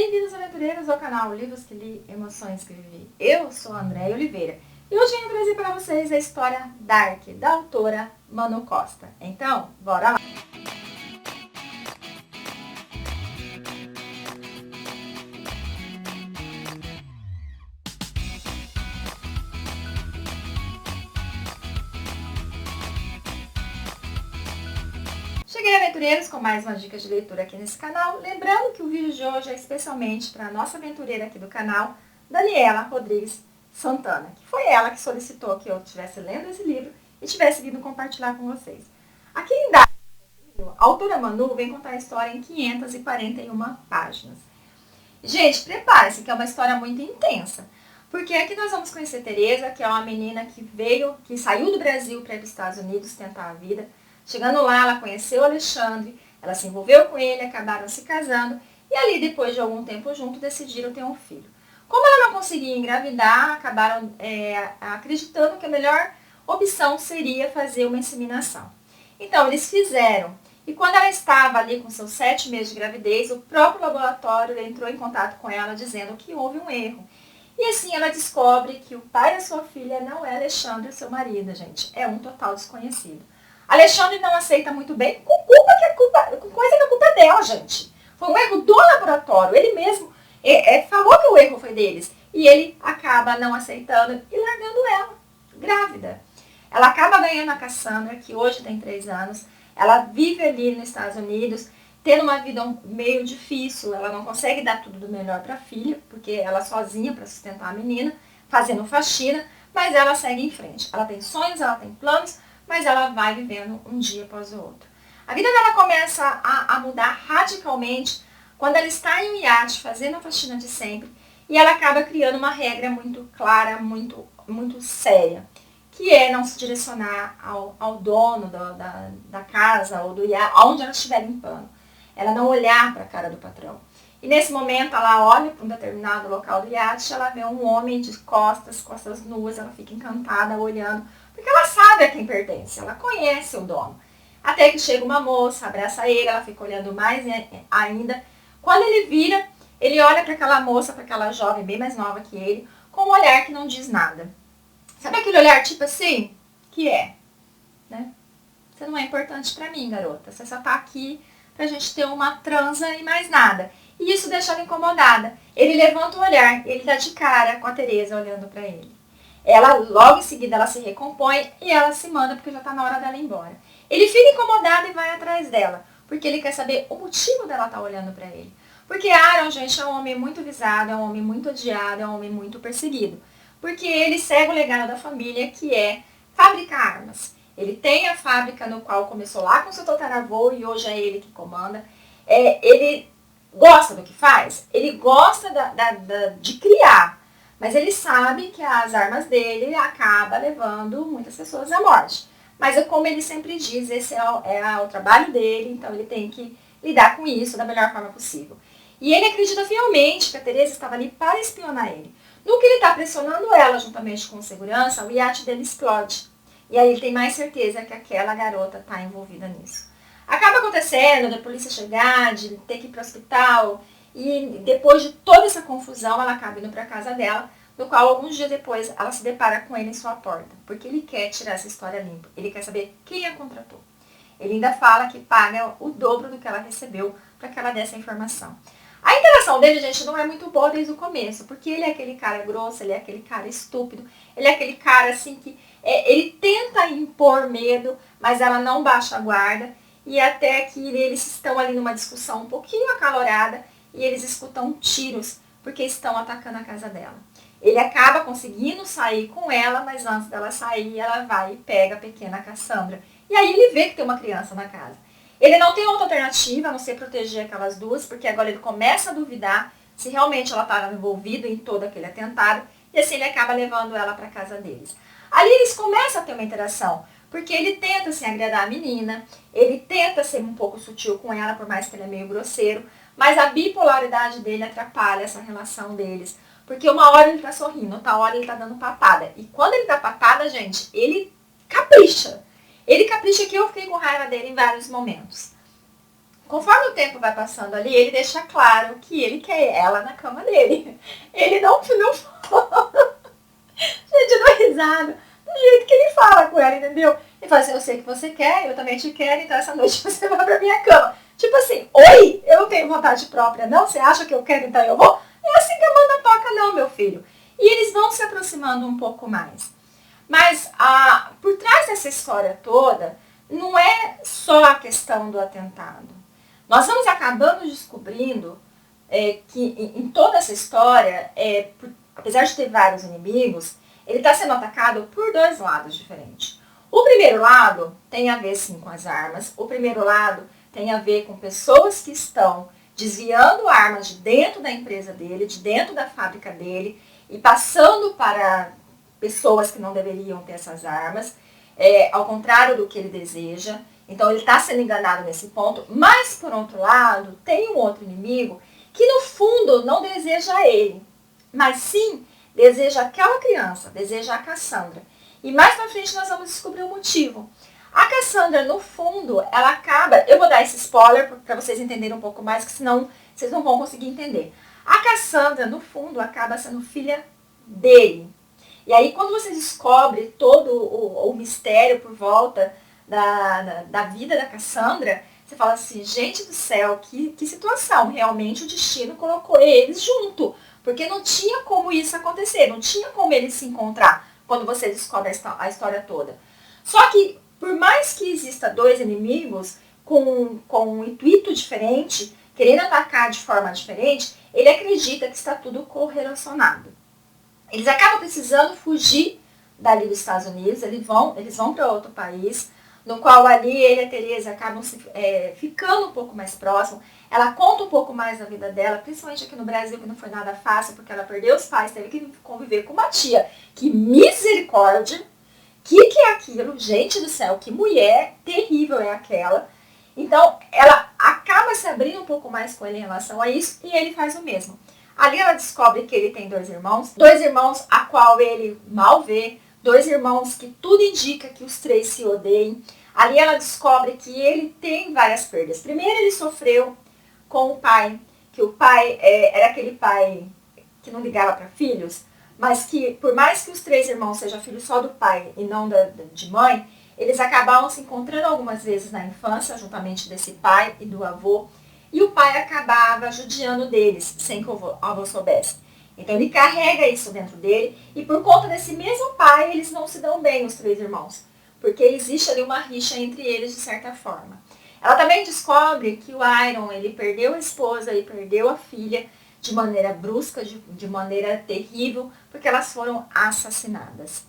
bem-vindos, aventureiros, ao canal Livros que Li, Emoções que Vivi. Eu sou a Andréia Oliveira e hoje venho trazer para vocês a história Dark, da autora Manu Costa. Então, bora lá! Cheguei, aventureiros, com mais uma dica de leitura aqui nesse canal. Lembrando que o vídeo de hoje é especialmente para a nossa aventureira aqui do canal, Daniela Rodrigues Santana, que foi ela que solicitou que eu estivesse lendo esse livro e tivesse vindo compartilhar com vocês. Aqui em Dark, a autora Manu vem contar a história em 541 páginas. Gente, prepare-se que é uma história muito intensa, porque aqui nós vamos conhecer Teresa, que é uma menina que saiu do Brasil para ir para os Estados Unidos tentar a vida. Chegando lá, ela conheceu o Alexandre, ela se envolveu com ele, acabaram se casando e ali, depois de algum tempo junto, decidiram ter um filho. Como ela não conseguia engravidar, acabaram acreditando que a melhor opção seria fazer uma inseminação. Então, eles fizeram. E quando ela estava ali com seus 7 meses de gravidez, o próprio laboratório entrou em contato com ela dizendo que houve um erro. E assim ela descobre que o pai da sua filha não é Alexandre, seu marido, gente. É um total desconhecido. Alexandre não aceita muito bem, com coisa que a culpa é dela, gente. Foi um erro do laboratório. Ele mesmo falou que o erro foi deles. E ele acaba não aceitando e largando ela, grávida. Ela acaba ganhando a Cassandra, que hoje tem 3 anos. Ela vive ali nos Estados Unidos, tendo uma vida meio difícil. Ela não consegue dar tudo do melhor para a filha, porque ela sozinha para sustentar a menina, fazendo faxina, mas ela segue em frente. Ela tem sonhos, ela tem planos, mas ela vai vivendo um dia após o outro. A vida dela começa a mudar radicalmente quando ela está em um iate fazendo a faxina de sempre e ela acaba criando uma regra muito clara, muito séria, que é não se direcionar ao dono da casa ou do iate, onde ela estiver limpando. Ela não olhar para a cara do patrão. E nesse momento ela olha para um determinado local do iate, ela vê um homem de costas nuas, ela fica encantada olhando, porque ela sabe a quem pertence, ela conhece o dono. Até que chega uma moça, abraça ele, ela fica olhando mais ainda. Quando ele vira, ele olha para aquela moça, para aquela jovem bem mais nova que ele, com um olhar que não diz nada. Sabe aquele olhar tipo assim? Que é, né? Você não é importante para mim, garota. Você só tá aqui pra gente ter uma transa e mais nada. E isso deixa ela incomodada. Ele levanta o olhar, ele dá de cara com a Teresa olhando para ele. Ela, logo em seguida, ela se recompõe e ela se manda porque já tá na hora dela ir embora. Ele fica incomodado e vai atrás dela, porque ele quer saber o motivo dela estar olhando para ele. Porque Aaron, gente, é um homem muito visado, é um homem muito odiado, é um homem muito perseguido. Porque ele segue o legado da família, que é fabricar armas. Ele tem a fábrica no qual começou lá com seu tataravô e hoje é ele que comanda. Ele gosta do que faz, ele gosta de criar, mas ele sabe que as armas dele acabam levando muitas pessoas à morte. Mas é como ele sempre diz, esse é o trabalho dele, então ele tem que lidar com isso da melhor forma possível. E ele acredita fielmente que a Teresa estava ali para espionar ele. No que ele está pressionando ela, juntamente com segurança, o iate dele explode. E aí ele tem mais certeza que aquela garota está envolvida nisso. Acaba acontecendo da polícia chegar, de ter que ir para o hospital, e depois de toda essa confusão, ela acaba indo para a casa dela, no qual alguns dias depois ela se depara com ele em sua porta, porque ele quer tirar essa história limpa, ele quer saber quem a contratou. Ele ainda fala que paga o dobro do que ela recebeu para que ela dê essa informação. A interação dele, gente, não é muito boa desde o começo, porque ele é aquele cara grosso, ele é aquele cara estúpido, ele é aquele cara assim que ele tenta impor medo, mas ela não baixa a guarda, e até que eles estão ali numa discussão um pouquinho acalorada, e eles escutam tiros, porque estão atacando a casa dela. Ele acaba conseguindo sair com ela, mas antes dela sair, ela vai e pega a pequena Cassandra. E aí ele vê que tem uma criança na casa. Ele não tem outra alternativa a não ser proteger aquelas duas, porque agora ele começa a duvidar se realmente ela estava envolvida em todo aquele atentado, e assim ele acaba levando ela para a casa deles. Ali eles começam a ter uma interação, porque ele tenta assim, agradar a menina, ele tenta ser um pouco sutil com ela, por mais que ele é meio grosseiro, mas a bipolaridade dele atrapalha essa relação deles. Porque uma hora ele tá sorrindo, outra hora ele tá dando patada. E quando ele dá patada, gente, ele capricha. Ele capricha que eu fiquei com raiva dele em vários momentos. Conforme o tempo vai passando ali, ele deixa claro que ele quer ela na cama dele. Ele não gente, eu dou risada do jeito que ele fala com ela, entendeu? Ele fala assim, eu sei que você quer, eu também te quero, então essa noite você vai pra minha cama. Tipo assim, oi, eu não tenho vontade própria, não? Você acha que eu quero, então eu vou? É assim que a banda toca, não, meu filho. E eles vão se aproximando um pouco mais. Mas por trás dessa história toda, não é só a questão do atentado. Nós vamos acabando descobrindo que em toda essa história, apesar de ter vários inimigos, ele está sendo atacado por dois lados diferentes. O primeiro lado tem a ver sim com as armas. O primeiro lado tem a ver com pessoas que estão desviando armas de dentro da empresa dele, de dentro da fábrica dele, e passando para pessoas que não deveriam ter essas armas, ao contrário do que ele deseja. Então ele está sendo enganado nesse ponto. Mas, por outro lado, tem um outro inimigo que, no fundo, não deseja ele, mas sim deseja aquela criança, deseja a Cassandra. E mais pra frente nós vamos descobrir o motivo. A Cassandra, no fundo, ela acaba... Eu vou dar esse spoiler para vocês entenderem um pouco mais, que senão vocês não vão conseguir entender. A Cassandra, no fundo, acaba sendo filha dele. E aí, quando você descobre todo o mistério por volta da vida da Cassandra, você fala assim, gente do céu, que situação. Realmente o destino colocou eles junto. Porque não tinha como isso acontecer, não tinha como eles se encontrar quando você descobre a história toda. Só que, por mais que exista dois inimigos com um intuito diferente, querendo atacar de forma diferente, ele acredita que está tudo correlacionado. Eles acabam precisando fugir dali dos Estados Unidos, eles vão para outro país, no qual ali ele e a Teresa acabam ficando um pouco mais próximos. Ela conta um pouco mais da vida dela, principalmente aqui no Brasil, que não foi nada fácil, porque ela perdeu os pais, teve que conviver com uma tia. Que misericórdia! Que é aquilo? Gente do céu, que mulher terrível é aquela. Então, ela acaba se abrindo um pouco mais com ele em relação a isso, e ele faz o mesmo. Ali ela descobre que ele tem dois irmãos a qual ele mal vê, dois irmãos que tudo indica que os três se odeiem. Ali ela descobre que ele tem várias perdas. Primeiro ele sofreu com o pai, que o pai era aquele pai que não ligava para filhos, mas que por mais que os três irmãos sejam filhos só do pai e não de mãe, eles acabavam se encontrando algumas vezes na infância, juntamente desse pai e do avô, e o pai acabava judiando deles, sem que o avô soubesse. Então ele carrega isso dentro dele, e por conta desse mesmo pai, eles não se dão bem, os três irmãos, porque existe ali uma rixa entre eles de certa forma. Ela também descobre que o Iron, ele perdeu a esposa e perdeu a filha de maneira brusca, de maneira terrível, porque elas foram assassinadas.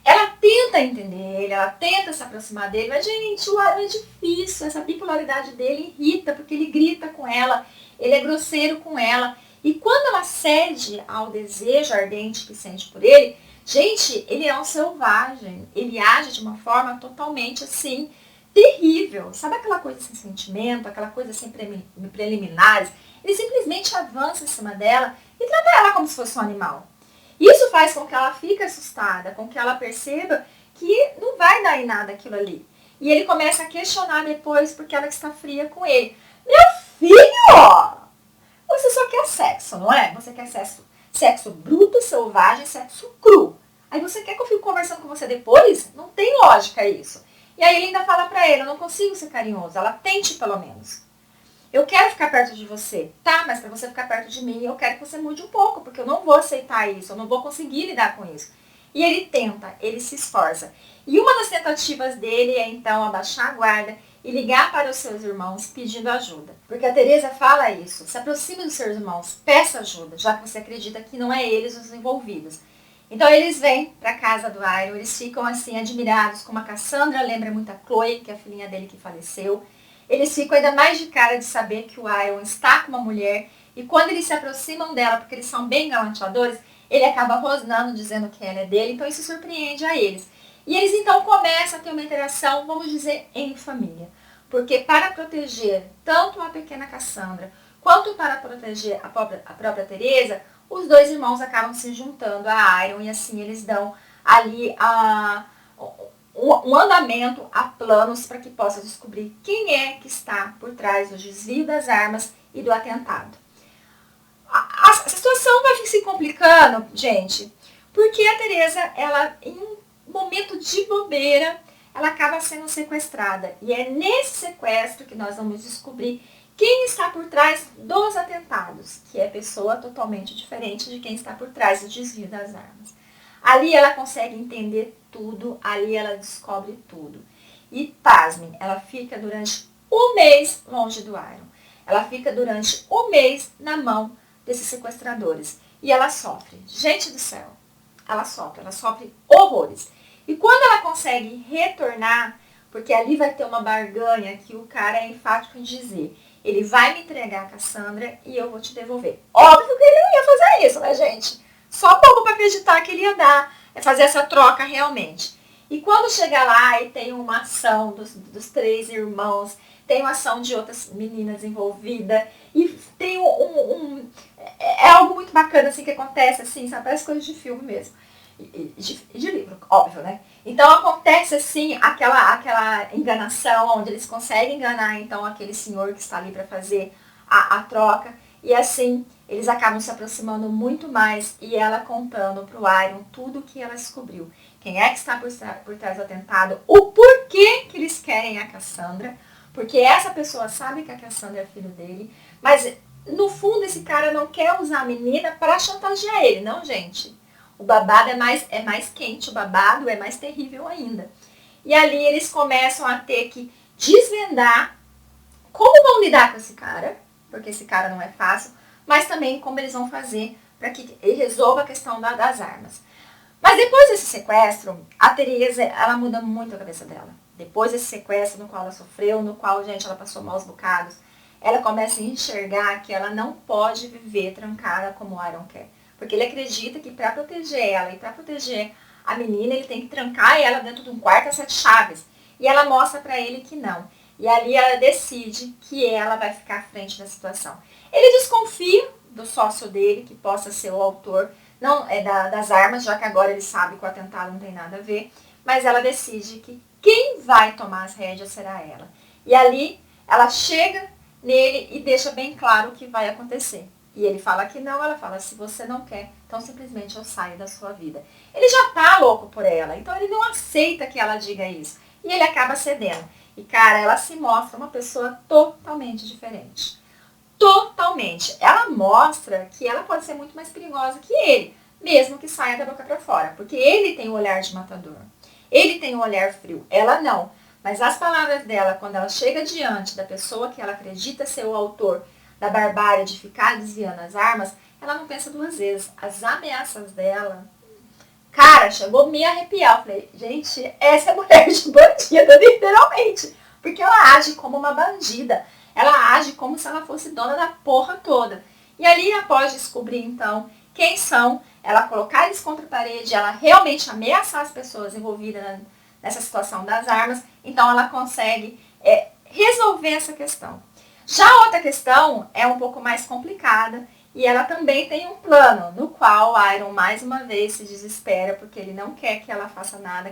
Ela tenta entender ele, ela tenta se aproximar dele, mas, gente, o Iron é difícil, essa bipolaridade dele irrita, porque ele grita com ela, ele é grosseiro com ela, e quando ela cede ao desejo ardente que sente por ele, gente, ele é um selvagem, ele age de uma forma totalmente, assim, terrível. Sabe aquela coisa sem sentimento, aquela coisa sem preliminares? Ele simplesmente avança em cima dela e trata ela como se fosse um animal. Isso faz com que ela fique assustada, com que ela perceba que não vai dar em nada aquilo ali. E ele começa a questionar depois porque ela está fria com ele. Meu filho, você só quer sexo, não é? Você quer sexo bruto, selvagem, sexo cru. Aí você quer que eu fique conversando com você depois? Não tem lógica isso. E aí ele ainda fala pra ele, eu não consigo ser carinhoso, ela tente pelo menos. Eu quero ficar perto de você, tá? Mas para você ficar perto de mim, eu quero que você mude um pouco, porque eu não vou aceitar isso, eu não vou conseguir lidar com isso. E ele tenta, ele se esforça. E uma das tentativas dele é então abaixar a guarda e ligar para os seus irmãos pedindo ajuda. Porque a Teresa fala isso, se aproxime dos seus irmãos, peça ajuda, já que você acredita que não é eles os envolvidos. Então eles vêm para a casa do Iron, eles ficam assim admirados, como a Cassandra lembra muito a Chloe, que é a filhinha dele que faleceu. Eles ficam ainda mais de cara de saber que o Iron está com uma mulher, e quando eles se aproximam dela, porque eles são bem galanteadores, ele acaba rosnando, dizendo que ela é dele, então isso surpreende a eles. E eles então começam a ter uma interação, vamos dizer, em família. Porque para proteger tanto a pequena Cassandra, quanto para proteger a própria Teresa, os dois irmãos acabam se juntando a Iron, e assim eles dão ali um andamento, há planos para que possa descobrir quem é que está por trás do desvio das armas e do atentado. A situação vai se complicando, gente, porque a Tereza, ela, em um momento de bobeira, ela acaba sendo sequestrada. E é nesse sequestro que nós vamos descobrir quem está por trás dos atentados, que é pessoa totalmente diferente de quem está por trás do desvio das armas. Ali ela consegue entender tudo, ali ela descobre tudo. E, pasmem, ela fica durante um mês longe do Iron. Ela fica durante um mês na mão desses sequestradores. E ela sofre. Gente do céu, ela sofre horrores. E quando ela consegue retornar, porque ali vai ter uma barganha que o cara é enfático em dizer, ele vai me entregar a Cassandra e eu vou te devolver. Óbvio que ele não ia fazer isso, né, gente? Só bobo para acreditar que ele ia fazer essa troca realmente. E quando chega lá e tem uma ação dos três irmãos, tem uma ação de outras meninas envolvidas, e tem é algo muito bacana assim que acontece, assim, sabe? Parece coisa de filme mesmo. De livro, óbvio, né? Então acontece assim aquela enganação, onde eles conseguem enganar então aquele senhor que está ali para fazer a troca. E assim, eles acabam se aproximando muito mais e ela contando pro Iron tudo o que ela descobriu. Quem é que está por trás do atentado, o porquê que eles querem a Cassandra, porque essa pessoa sabe que a Cassandra é filho dele, mas no fundo esse cara não quer usar a menina para chantagear ele, não, gente. O babado é mais quente, o babado é mais terrível ainda. E ali eles começam a ter que desvendar como vão lidar com esse cara, porque esse cara não é fácil, mas também como eles vão fazer para que ele resolva a questão das armas. Mas depois desse sequestro, a Tereza, ela muda muito a cabeça dela. Depois desse sequestro no qual ela sofreu, no qual, gente, ela passou maus bocados, ela começa a enxergar que ela não pode viver trancada como o Iron quer. Porque ele acredita que para proteger ela e para proteger a menina, ele tem que trancar ela dentro de um quarto a 7 chaves. E ela mostra para ele que não. E ali ela decide que ela vai ficar à frente da situação. Ele desconfia do sócio dele, que possa ser o autor não é das armas, já que agora ele sabe que o atentado não tem nada a ver. Mas ela decide que quem vai tomar as rédeas será ela. E ali ela chega nele e deixa bem claro o que vai acontecer. E ele fala que não, ela fala, se você não quer, então simplesmente eu saio da sua vida. Ele já tá louco por ela, então ele não aceita que ela diga isso. E ele acaba cedendo. E, cara, ela se mostra uma pessoa totalmente diferente. Totalmente. Ela mostra que ela pode ser muito mais perigosa que ele, mesmo que saia da boca para fora. Porque ele tem o olhar de matador. Ele tem o olhar frio. Ela não. Mas as palavras dela, quando ela chega diante da pessoa que ela acredita ser o autor da barbárie de ficar desviando as armas, ela não pensa duas vezes. As ameaças dela, cara, chegou a me arrepiar. Eu falei, gente, essa é mulher de bandida, literalmente. Porque ela age como uma bandida. Ela age como se ela fosse dona da porra toda. E ali, após descobrir, então, quem são, ela colocar eles contra a parede, ela realmente ameaçar as pessoas envolvidas nessa situação das armas, então ela consegue resolver essa questão. Já a outra questão é um pouco mais complicada e ela também tem um plano no qual o Iron mais uma vez se desespera porque ele não quer que ela faça nada,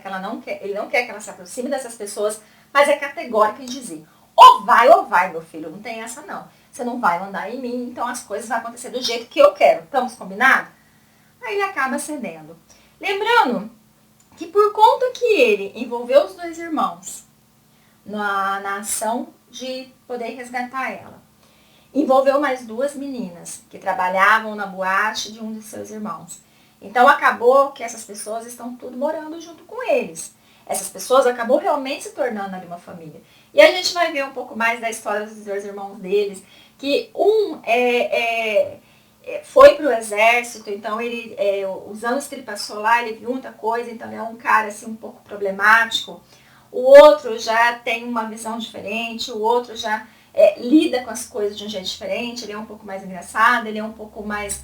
ele não quer que ela se aproxime dessas pessoas, mas é categórico em dizer, ou vai, meu filho, não tem essa não. Você não vai mandar em mim, então as coisas vão acontecer do jeito que eu quero. Estamos combinados? Aí ele acaba cedendo. Lembrando que por conta que ele envolveu os dois irmãos na ação de poder resgatar ela, envolveu mais duas meninas que trabalhavam na boate de um de seus irmãos. Então acabou que essas pessoas estão tudo morando junto com eles. Essas pessoas acabou realmente se tornando ali uma família. E a gente vai ver um pouco mais da história dos dois irmãos deles, que um foi para o exército, então ele, os anos que ele passou lá, ele viu muita coisa, então ele é um cara assim, um pouco problemático. O outro já tem uma visão diferente, o outro já lida com as coisas de um jeito diferente, ele é um pouco mais engraçado, ele é um pouco mais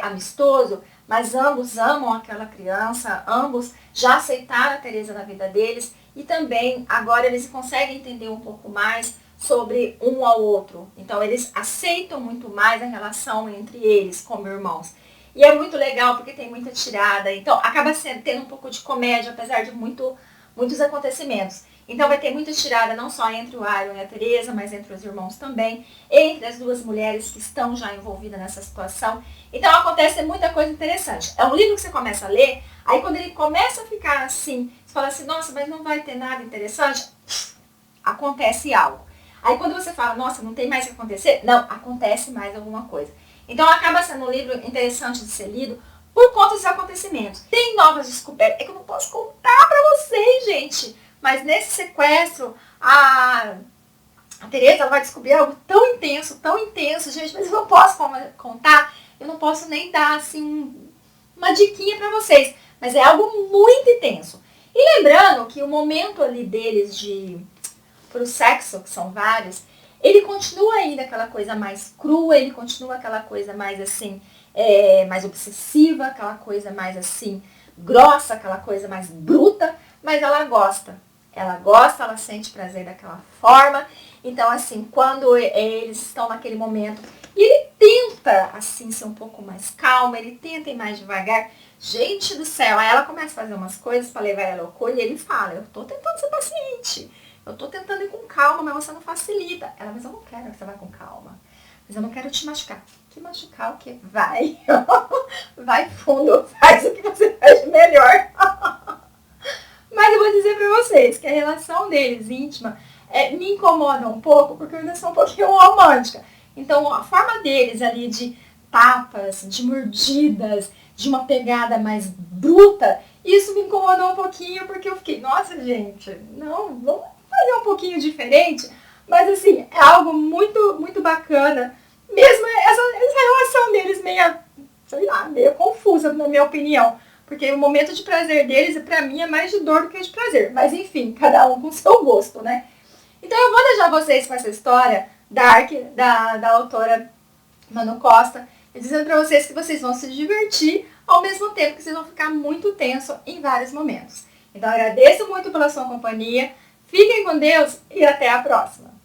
amistoso, mas ambos amam aquela criança, ambos já aceitaram a Tereza na vida deles e também agora eles conseguem entender um pouco mais sobre um ao outro. Então eles aceitam muito mais a relação entre eles como irmãos. E é muito legal porque tem muita tirada, então acaba tendo um pouco de comédia, apesar de muito muitos acontecimentos. Então vai ter muita tirada não só entre o Iron e a Teresa, mas entre os irmãos também, entre as duas mulheres que estão já envolvidas nessa situação. Então acontece muita coisa interessante. É um livro que você começa a ler, aí quando ele começa a ficar assim, você fala assim, nossa, mas não vai ter nada interessante, acontece algo. Aí quando você fala, nossa, não tem mais o que acontecer, não, acontece mais alguma coisa. Então acaba sendo um livro interessante de ser lido por conta dos acontecimentos. Tem novas descobertas, é que eu não posso contar pra vocês, gente. Mas nesse sequestro, a Teresa ela vai descobrir algo tão intenso, gente, mas eu não posso contar, eu não posso nem dar, assim, uma diquinha pra vocês. Mas é algo muito intenso. E lembrando que o momento ali deles pro sexo, que são vários, ele continua ainda aquela coisa mais crua, ele continua aquela coisa mais, assim, mais obsessiva, aquela coisa mais, assim, grossa, aquela coisa mais bruta, mas ela gosta. Ela gosta, ela sente prazer daquela forma. Então, assim, quando eles estão naquele momento, e ele tenta, assim, ser um pouco mais calmo, ele tenta ir mais devagar. Gente do céu, aí ela começa a fazer umas coisas para levar ela ao loucura e ele fala, eu tô tentando ser paciente, eu tô tentando ir com calma, mas você não facilita. Ela, mas eu não quero que você vá com calma, mas eu não quero te machucar. Que machucar o quê? Vai, vai fundo, faz o que você faz de melhor. Mas eu vou dizer pra vocês que a relação deles íntima me incomoda um pouco, porque eu ainda sou um pouquinho romântica. Então, a forma deles ali de tapas, de mordidas, de uma pegada mais bruta, isso me incomodou um pouquinho, porque eu fiquei, nossa, gente, não, vamos fazer um pouquinho diferente. Mas, assim, é algo muito, muito bacana. Mesmo essa relação deles meio, sei lá, meio confusa, na minha opinião. Porque o momento de prazer deles, pra mim, é mais de dor do que de prazer. Mas, enfim, cada um com o seu gosto, né? Então, eu vou deixar vocês com essa história da autora Manu Costa, dizendo pra vocês que vocês vão se divertir, ao mesmo tempo que vocês vão ficar muito tenso em vários momentos. Então, agradeço muito pela sua companhia. Fiquem com Deus e até a próxima.